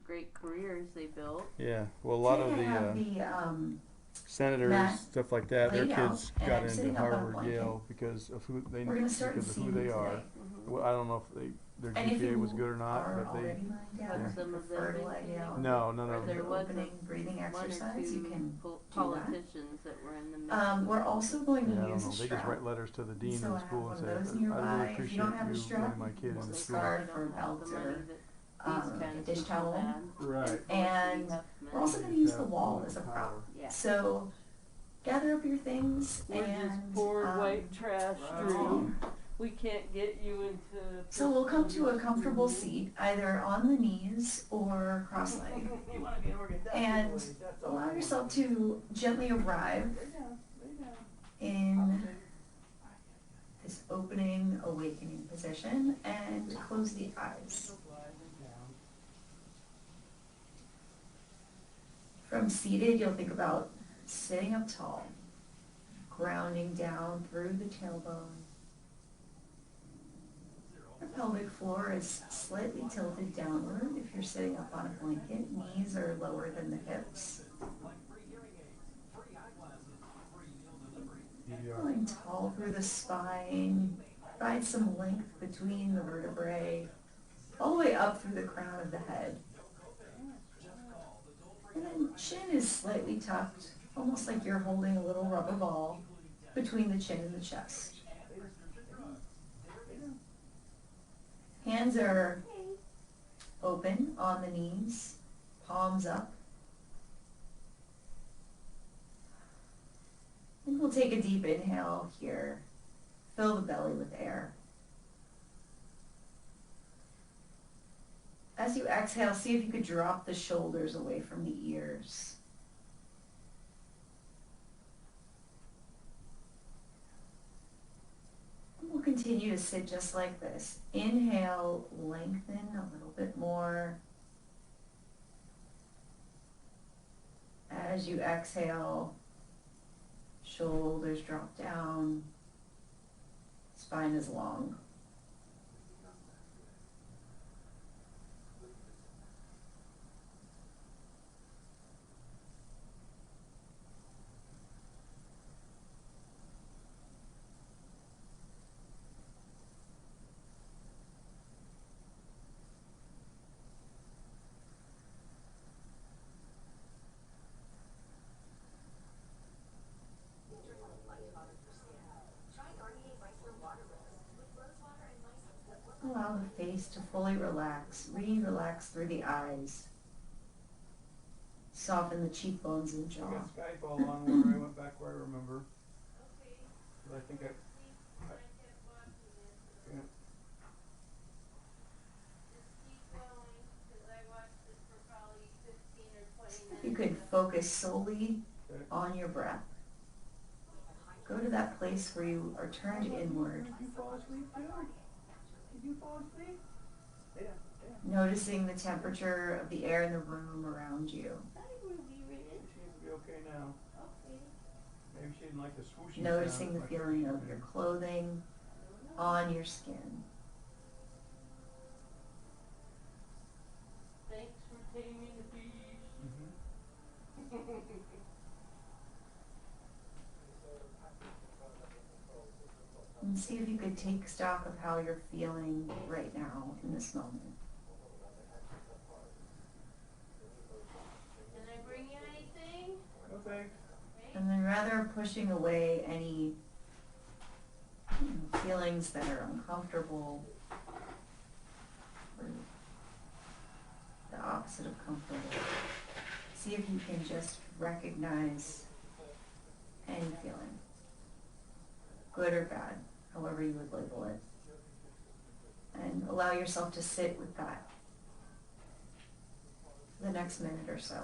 great careers they built. Yeah. Well, a lot of Today I have the the senators, mat stuff like that, their laid out, kids and got I'm into sitting up on a Harvard, blanket. Yale because of We're going to start who seeing they are. today. Well, I don't know if their And if GPA was you good or not, are but they. already lying down, Put or if some you of them prefer to in lie down, No, none or of there the them. was opening breathing one or exercise, you two can do that. politicians that were in the mix. We're also going to Yeah, I don't use a know. They just strap. write letters to the dean So of I the have school one and of say, those I really nearby. If you appreciate don't have a you strap, letting my you kid can in use the a school. scarf or a Don't have belt the money or that these a kind of dish people towel. had. Right. And we're also going to use the wall as a Power. prop. Yeah. So gather up your things We're and just poor white trash, Drew. continue. We can't get you into. So we'll come to a comfortable seat, either on the knees or cross-legged, and allow yourself to gently arrive in this opening, awakening position, and close the eyes. From seated, you'll think about sitting up tall, grounding down through the tailbone. The pelvic floor is slightly tilted downward if you're sitting up on a blanket. Knees are lower than the hips. Going tall through the spine. Provide some length between the vertebrae, all the way up through the crown of the head. And then chin is slightly tucked, almost like you're holding a little rubber ball between the chin and the chest. Hands are open on the knees, palms up. And we'll take a deep inhale here. Fill the belly with air. As you exhale, see if you could drop the shoulders away from the ears. We'll continue to sit just like this. Inhale, lengthen a little bit more. As you exhale, shoulders drop down, spine is long. Allow the face to fully relax. Relax through the eyes. Soften the cheekbones and jaw. I got Skype all on where I went back where I remember. But I think yeah. If you could focus solely on your breath. Go to that place where you are turned inward. Did you fall asleep too? Did you fall asleep? Yeah. Noticing the temperature of the air in the room around you. She seems to be okay now. Maybe she didn't like the swooshing Noticing sound. the feeling of your clothing on your skin. Thanks for taming the beast. And see if you could take stock of how you're feeling right now in this moment. Can I bring you anything? No thanks. And then rather pushing away any feelings that are uncomfortable or the opposite of comfortable. See if you can just recognize any feeling, good or bad, however you would label it, and allow yourself to sit with that for the next minute or so.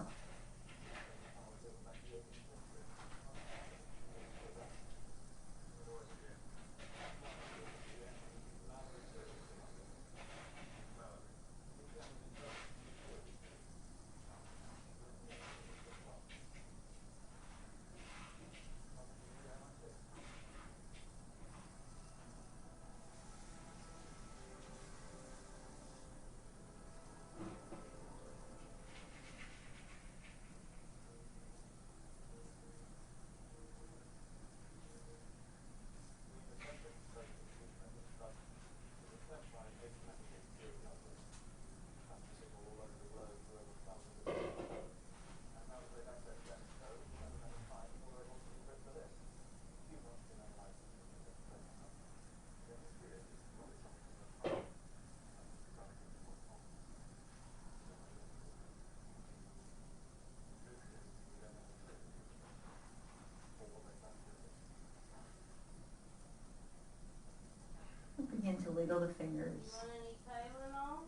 fingers. Want any Tylenol?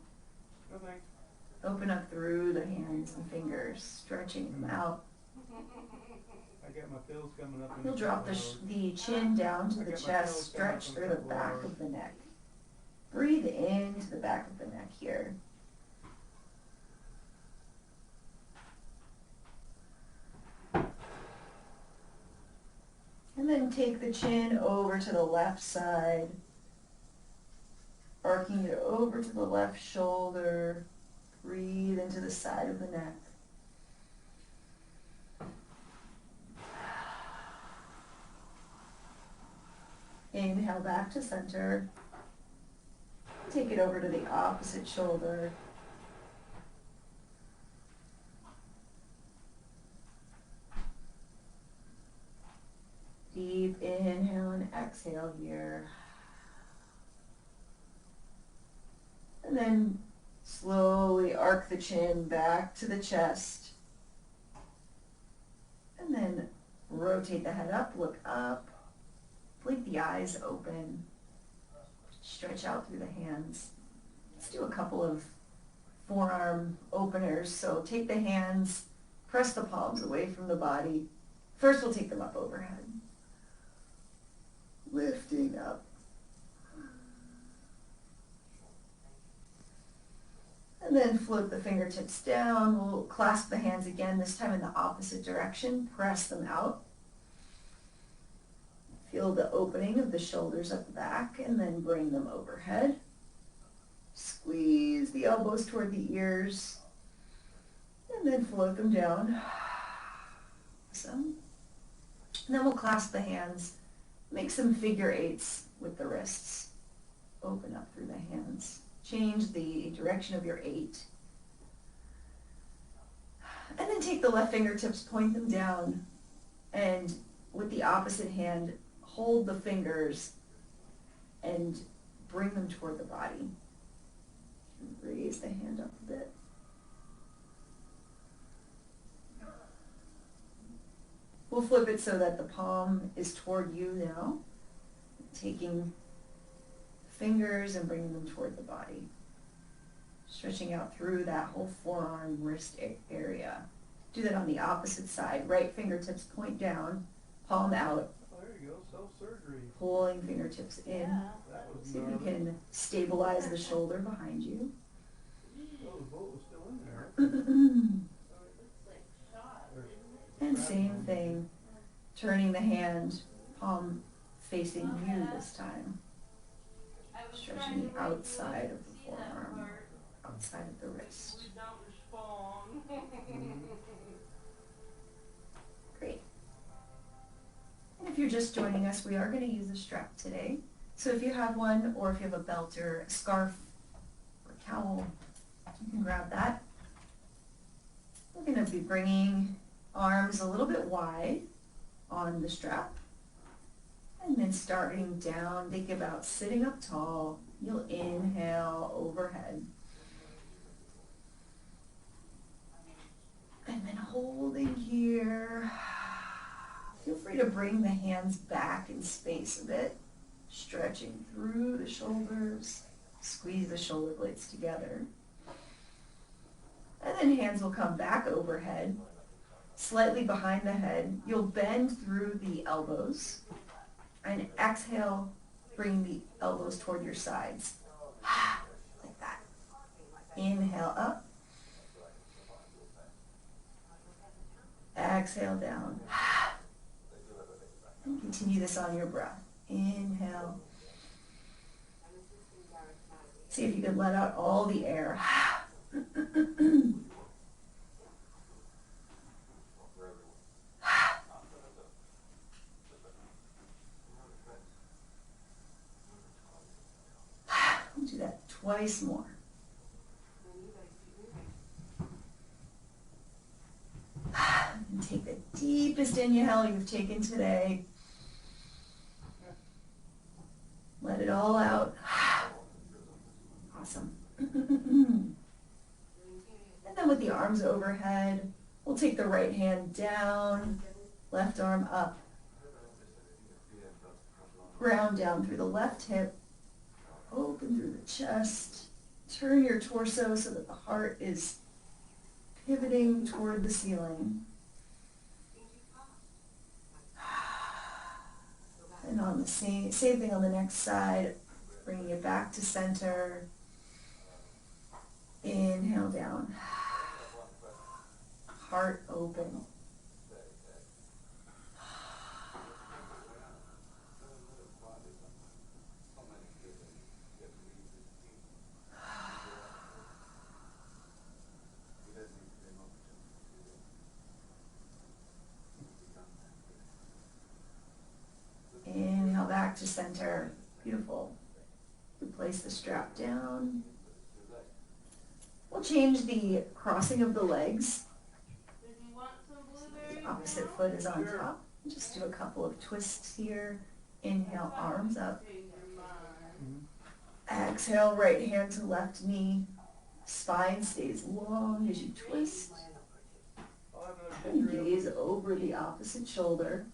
No thanks. Open up through the hands and fingers, stretching them out. I got my pills coming up in You'll a drop couple the chin down to I the got my chest, pills coming up stretch in a through the couple back hours. of the neck. Breathe into the back of the neck here. And then take the chin over to the left side, arcing it over to the left shoulder. Breathe into the side of the neck. Inhale back to center. Take it over to the opposite shoulder. Deep inhale and exhale here. And then slowly arc the chin back to the chest. And then rotate the head up, look up. Blink the eyes open. Stretch out through the hands. Let's do a couple of forearm openers. So take the hands, press the palms away from the body. First we'll take them up overhead. Lifting up. And then float the fingertips down. We'll clasp the hands again, this time in the opposite direction. Press them out. Feel the opening of the shoulders up the back and then bring them overhead. Squeeze the elbows toward the ears and then float them down. Awesome. And then we'll clasp the hands. Make some figure eights with the wrists. Open up through the hands. Change the direction of your 8. And then take the left fingertips, point them down, and with the opposite hand, hold the fingers and bring them toward the body. Raise the hand up a bit. We'll flip it so that the palm is toward you now, taking fingers and bringing them toward the body. Stretching out through that whole forearm, wrist area. Do that on the opposite side. Right fingertips point down, palm out. Oh, there you go, self-surgery. Pulling fingertips in. Yeah. That was See if you gnarly. can stabilize the shoulder behind you. Oh, the bullet was still in there. So it looks like shot. And same thing, turning the hand, palm facing you this time. I was Stretching trying the to write outside you of the see that forearm, part. outside of the wrist. We don't respond. Great. And if you're just joining us, we are going to use a strap today. So if you have one, or if you have a belt or a scarf or towel, you can grab that. We're going to be bringing arms a little bit wide on the strap. And then starting down, think about sitting up tall. You'll inhale overhead. And then holding here. Feel free to bring the hands back in space a bit. Stretching through the shoulders. Squeeze the shoulder blades together. And then hands will come back overhead, slightly behind the head. You'll bend through the elbows. And exhale, bring the elbows toward your sides. Like that. Inhale up. Exhale down. And continue this on your breath. Inhale. See if you can let out all the air. Do that twice more. And take the deepest inhale you've taken today. Let it all out. Awesome. And then with the arms overhead, we'll take the right hand down, left arm up. Ground down through the left hip. Open through the chest. Turn your torso so that the heart is pivoting toward the ceiling. And on the same thing on the next side, bringing it back to center. Inhale down. Heart open. Inhale back to center. Beautiful. We place the strap down. We'll change the crossing of the legs. Did you want some blueberries The opposite now? foot is on Sure. top. Just do a couple of twists here. Inhale, arms up. Change your mind. Exhale, right hand to left knee. Spine stays long as you twist. I'll have another And ginger ale. gaze over the opposite shoulder.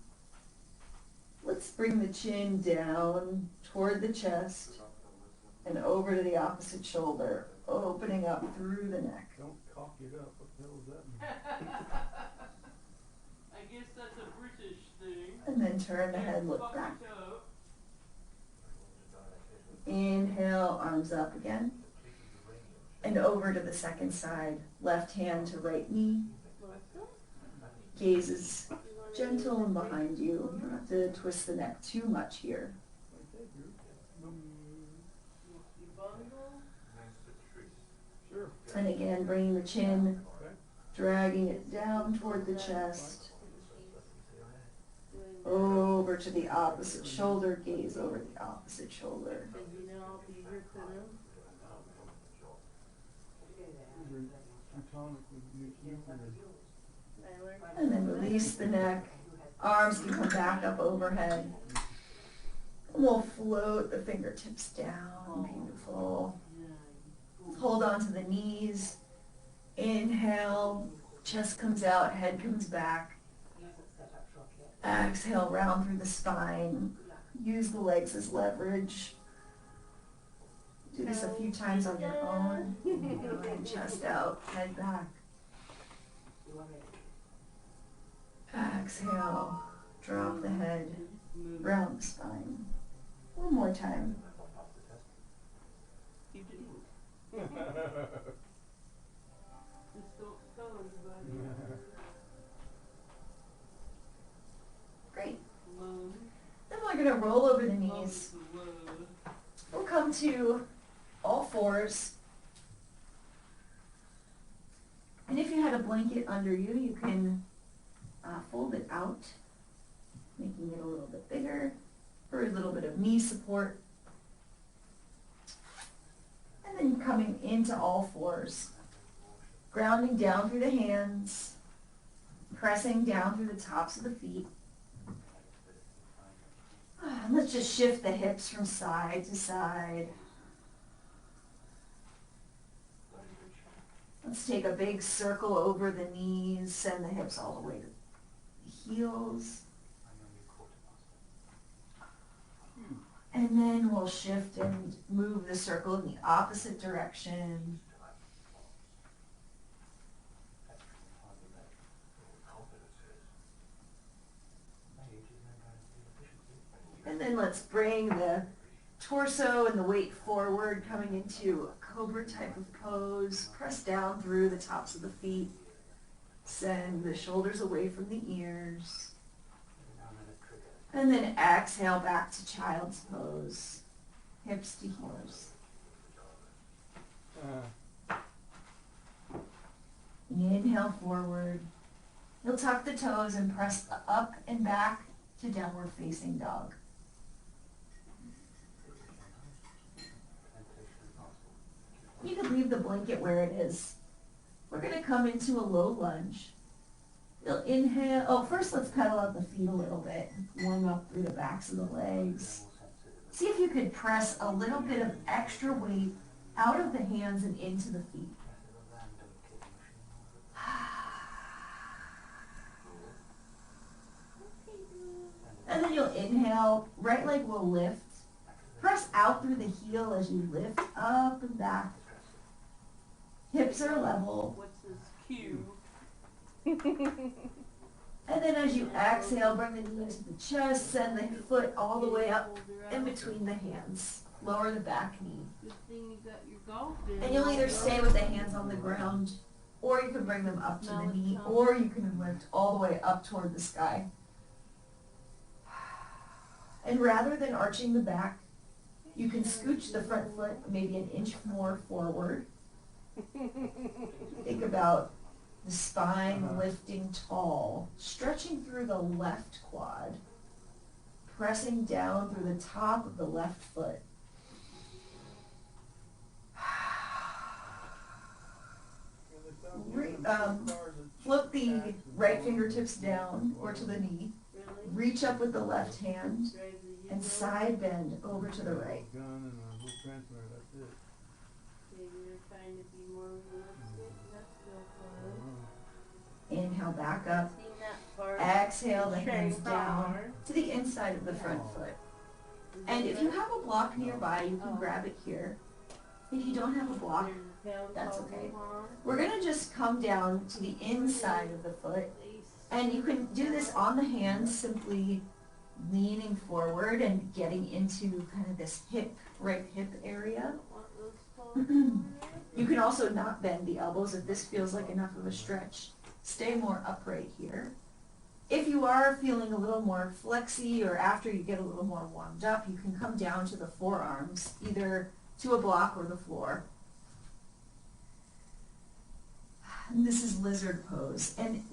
Let's bring the chin down toward the chest and over to the opposite shoulder, opening up through the neck. Don't cock it up. What the hell does that mean? I guess that's a British thing. And then turn the head, look Fuck back. it up. Inhale, arms up again. And over to the second side, left hand to right knee. Gaze is gentle and behind you. You don't have to twist the neck too much here. Okay, good. You bundle? Sure. And again, bringing the chin, Okay. dragging it down toward the chest. Over to the opposite shoulder, gaze over the opposite shoulder. Because you know I'll be here for them. Teutonic with nuclear. And then release the neck. Arms can come back up overhead. And we'll float the fingertips down. Beautiful. Hold on to the knees. Inhale. Chest comes out, head comes back. Exhale, round through the spine. Use the legs as leverage. Do this a few times on your own. And chest out, head back. Exhale, drop the head, round the spine. One more time. You didn't. Just don't tell anybody. Great. Love. Then we're going to roll over the knees. Love. We'll come to all fours. And if you had a blanket under you, you can fold it out, making it a little bit bigger for a little bit of knee support. And then coming into all fours, grounding down through the hands, pressing down through the tops of the feet. And let's just shift the hips from side to side. Let's take a big circle over the knees, send the hips all the way to the heels. And then we'll shift and move the circle in the opposite direction. And then let's bring the torso and the weight forward, coming into a cobra type of pose. Press down through the tops of the feet. Send the shoulders away from the ears. And then exhale back to child's pose. Hips to heels. Inhale forward. You'll tuck the toes and press up and back to downward facing dog. You can leave the blanket where it is. We're going to come into a low lunge. You'll inhale. Oh, first let's pedal out the feet a little bit. Warm up through the backs of the legs. See if you could press a little bit of extra weight out of the hands and into the feet. And then you'll inhale, right leg will lift. Press out through the heel as you lift up and back. Hips are level. What's this cue? And then as you exhale, bring the knees to the chest, send the foot all the way up in between the hands. Lower the back knee. Good thing you got your golf in. And you'll either stay with the hands on the ground, or you can bring them up to the knee, or you can lift all the way up toward the sky. And rather than arching the back, you can scooch the front foot maybe an inch more forward. Think about the spine lifting tall, stretching through the left quad, pressing down through the top of the left foot. Flip the right fingertips down or to the knee. Reach up with the left hand and side bend over to the right. Inhale back up. Exhale the hands down to the inside of the front foot. And if you have a block nearby, you can grab it here. If you don't have a block, that's okay. We're going to just come down to the inside of the foot. And you can do this on the hands, simply leaning forward and getting into kind of this hip, right hip area. You can also not bend the elbows if this feels like enough of a stretch. Stay more upright here. If you are feeling a little more flexy or after you get a little more warmed up, you can come down to the forearms, either to a block or the floor. And this is lizard pose. And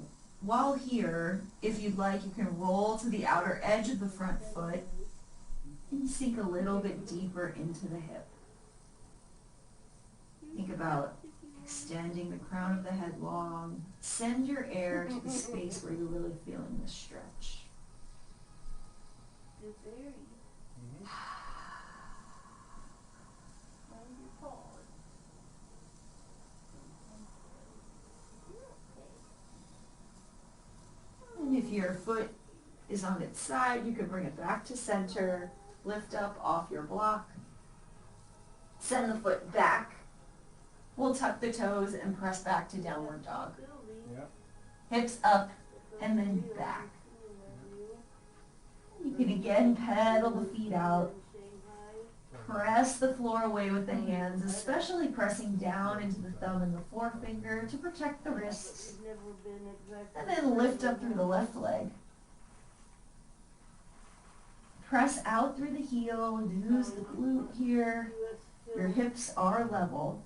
while here, if you'd like, you can roll to the outer edge of the front foot and sink a little bit deeper into the hip. Think about extending the crown of the head long. Send your air to the space where you're really feeling the stretch. And if your foot is on its side, you can bring it back to center, lift up off your block, send the foot back. We'll tuck the toes and press back to downward dog. Yep. Hips up and then back. You can again pedal the feet out. Press the floor away with the hands, especially pressing down into the thumb and the forefinger to protect the wrists. And then lift up through the left leg. Press out through the heel, lose the glute here. Your hips are level.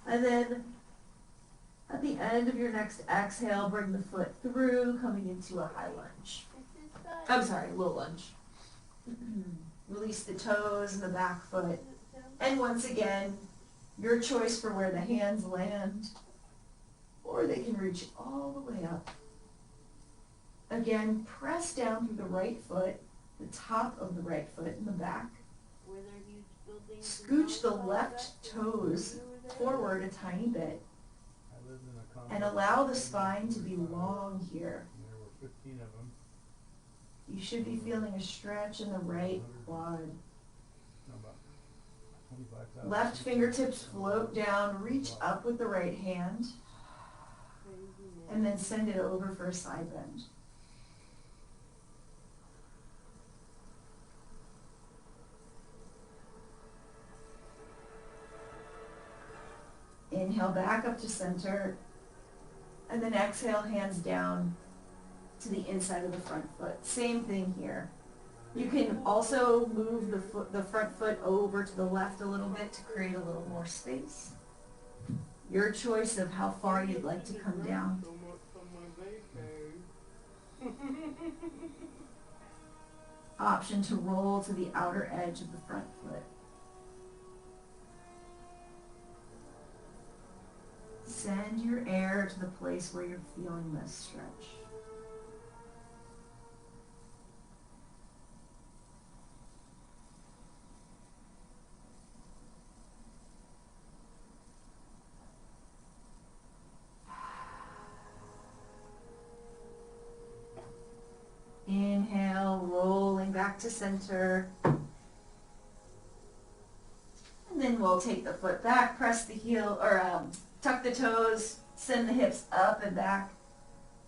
And then at the end of your next exhale, bring the foot through, coming into a high lunge. I'm sorry, low lunge. Release the toes and the back foot. And once again, your choice for where the hands land, or they can reach all the way up. Again, press down through the right foot, the top of the right foot in the back. Scooch the left toes forward a tiny bit. And allow the spine to be long here. There were 15 of them. You should be feeling a stretch in the right quad. No, about 25,000. Left fingertips float down, reach up with the right hand, and then send it over for a side bend. Inhale back up to center, and then exhale, hands down to the inside of the front foot. Same thing here. You can also move the front foot over to the left a little bit to create a little more space. Your choice of how far you'd like to come down. Option to roll to the outer edge of the front foot. Send your air to the place where you're feeling this stretch. Inhale, to center. And then we'll take the foot back, press the heel, or tuck the toes, send the hips up and back,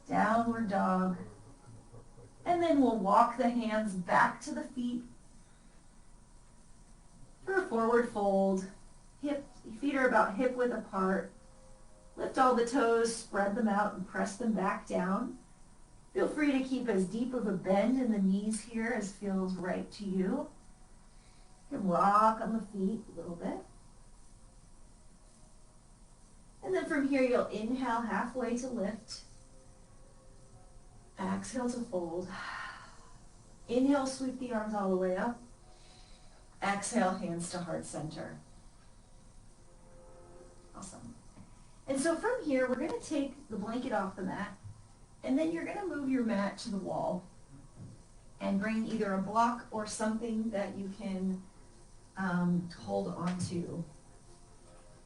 downward dog. And then we'll walk the hands back to the feet for a forward fold. Feet are about hip width apart. Lift all the toes, spread them out, and press them back down. Feel free to keep as deep of a bend in the knees here as feels right to you. You can rock on the feet a little bit. And then from here, you'll inhale halfway to lift. Exhale to fold. Inhale, sweep the arms all the way up. Exhale, hands to heart center. Awesome. And so from here, we're going to take the blanket off the mat, and then you're going to move your mat to the wall and bring either a block or something that you can hold onto,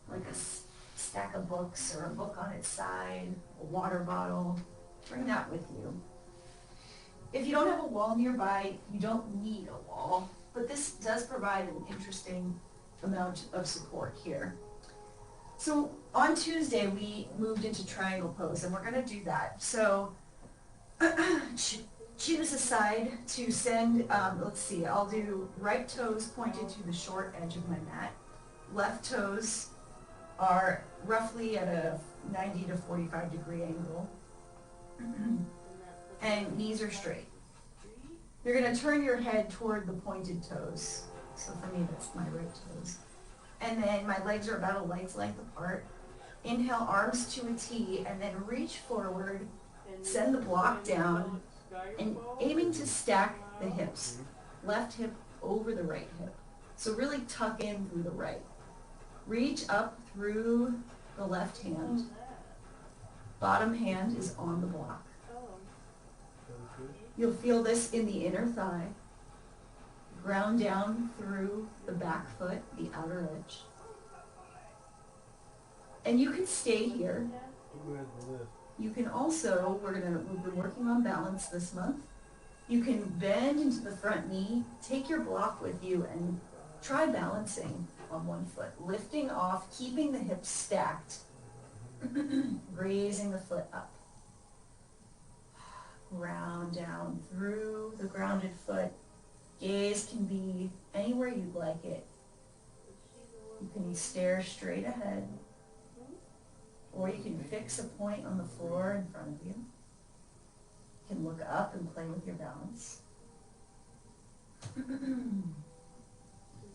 like a stack of books or a book on its side, a water bottle. Bring that with you. If you don't have a wall nearby, you don't need a wall, but this does provide an interesting amount of support here. So on Tuesday, we moved into triangle pose, and we're going to do that. So choose a side to send, let's see, I'll do right toes pointed to the short edge of my mat. Left toes are roughly at a 90 to 45 degree angle. And knees are straight. You're going to turn your head toward the pointed toes. So for me, that's my right toes. And then my legs are about a leg's length apart. Inhale, arms to a T, and then reach forward, send the block down, and aiming to stack the hips. Left hip over the right hip. So really tuck in through the right. Reach up through the left hand. Bottom hand is on the block. You'll feel this in the inner thigh. Ground down through the back foot, the outer edge. And you can stay here. You can also, we've been working on balance this month. You can bend into the front knee, take your block with you, and try balancing on one foot. Lifting off, keeping the hips stacked, raising the foot up. Ground down through the grounded foot. Gaze can be anywhere you'd like it. You can stare straight ahead, or you can fix a point on the floor in front of you. You can look up and play with your balance. Is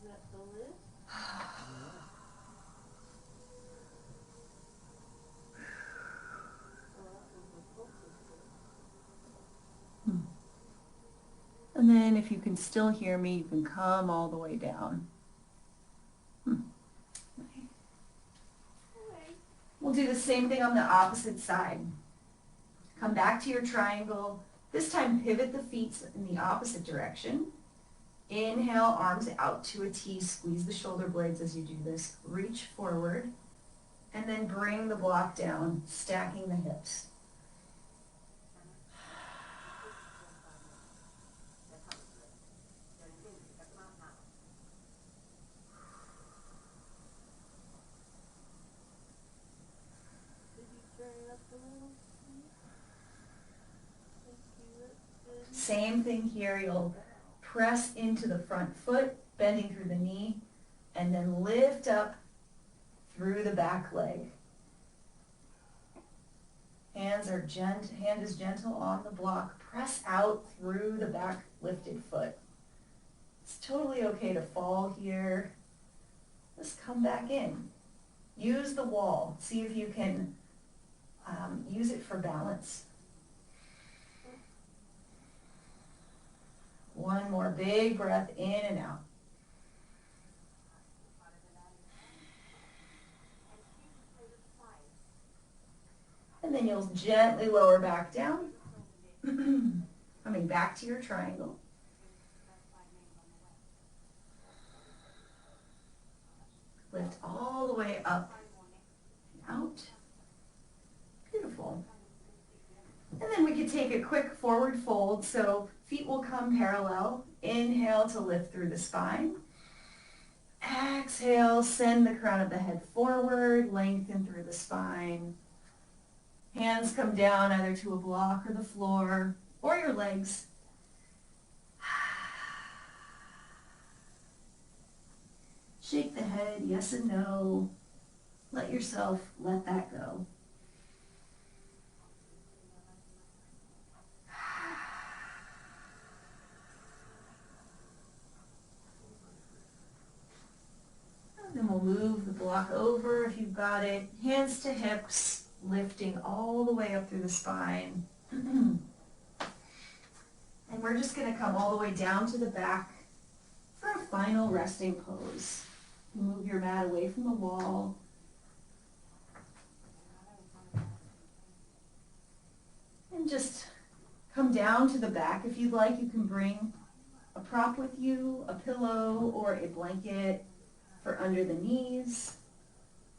that the list? And then if you can still hear me, you can come all the way down. We'll do the same thing on the opposite side. Come back to your triangle. This time pivot the feet in the opposite direction. Inhale, arms out to a T. Squeeze the shoulder blades as you do this. Reach forward. And then bring the block down, stacking the hips. Same thing here, you'll press into the front foot, bending through the knee, and then lift up through the back leg. Hand is gentle on the block. Press out through the back lifted foot. It's totally okay to fall here. Just come back in. Use the wall. See if you can use it for balance. One more big breath in and out. And then you'll gently lower back down. Coming back to your triangle. Lift all the way up and out. Beautiful. And then we could take a quick forward fold. So Feet will come parallel. Inhale to lift through the spine. Exhale, send the crown of the head forward, lengthen through the spine. Hands come down either to a block or the floor or your legs. Shake the head, yes and no. Let yourself let that go. And then we'll move the block over if you've got it. Hands to hips, lifting all the way up through the spine. And we're just going to come all the way down to the back for a final resting pose. Move your mat away from the wall. And just come down to the back. If you'd like, you can bring a prop with you, a pillow or a blanket for under the knees.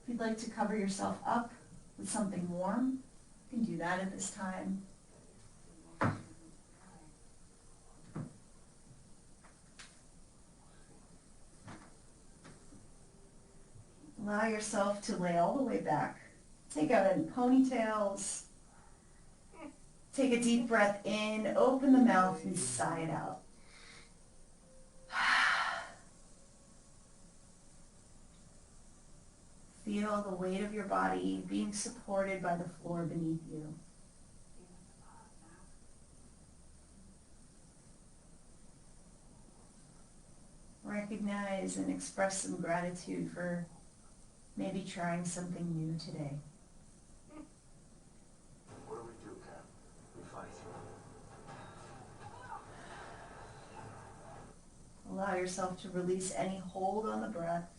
If you'd like to cover yourself up with something warm, you can do that at this time. Allow yourself to lay all the way back. Take out any ponytails. Take a deep breath in, open the mouth and sigh it out. Feel the weight of your body being supported by the floor beneath you. Recognize and express some gratitude for maybe trying something new today. What do we do, Cap? We fight. Allow yourself to release any hold on the breath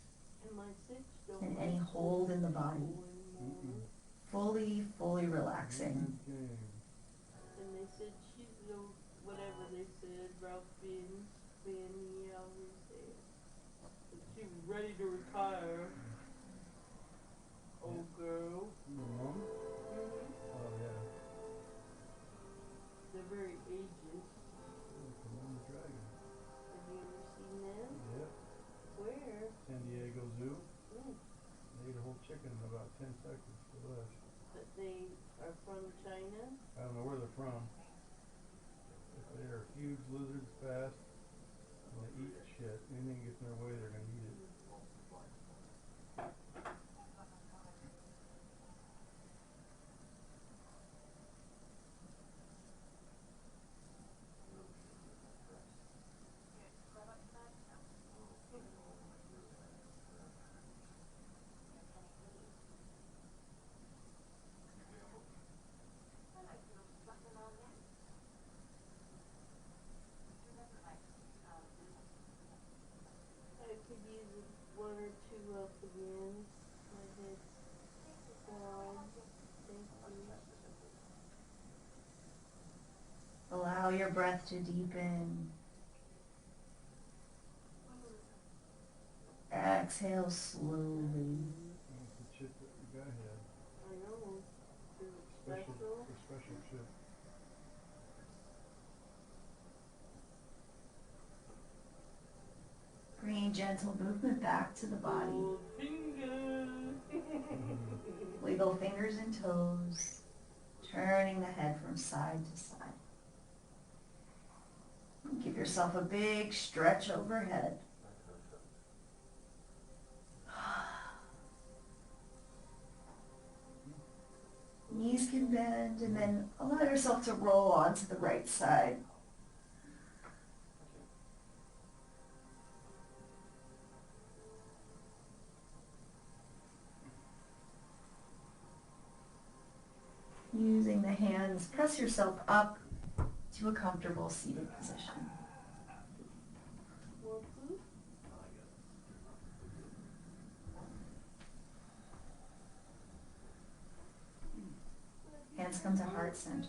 and any hold in the body. Fully relaxing. And they said she's the, whatever they said, Ralph Finney, always said. That she was ready to retire. Old girl. Your mom? Mm-hmm. Oh, yeah. They're very ageist. The Mama Dragon. Have you ever seen them? Yep. Where? San Diego Zoo. Mm. They ate a whole chicken in about 10 seconds for lunch. But they are from China? I don't know where they're from. But they are huge lizards, fast, and they eat shit. Anything gets in their way, they're going to eat it. I could use one or two of the wins. My head's down. Thank you. Allow your breath to deepen. Exhale slowly. That's the chip that the guy had. I know. Is it Special, special? a special chip. Bringing gentle movement back to the body. Gold finger. Wiggle fingers and toes, turning the head from side to side. Give yourself a big stretch overhead. Knees can bend, and then allow yourself to roll onto the right side. Using the hands, press yourself up to a comfortable seated position. More food? Hands come to heart center.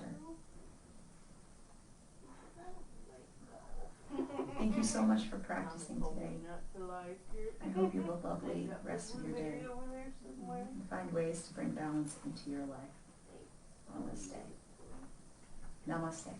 Thank you so much for practicing today. Not to like it. I hope you have a lovely rest of your day Over there somewhere. and find ways to bring balance into your life. Namaste. Namaste.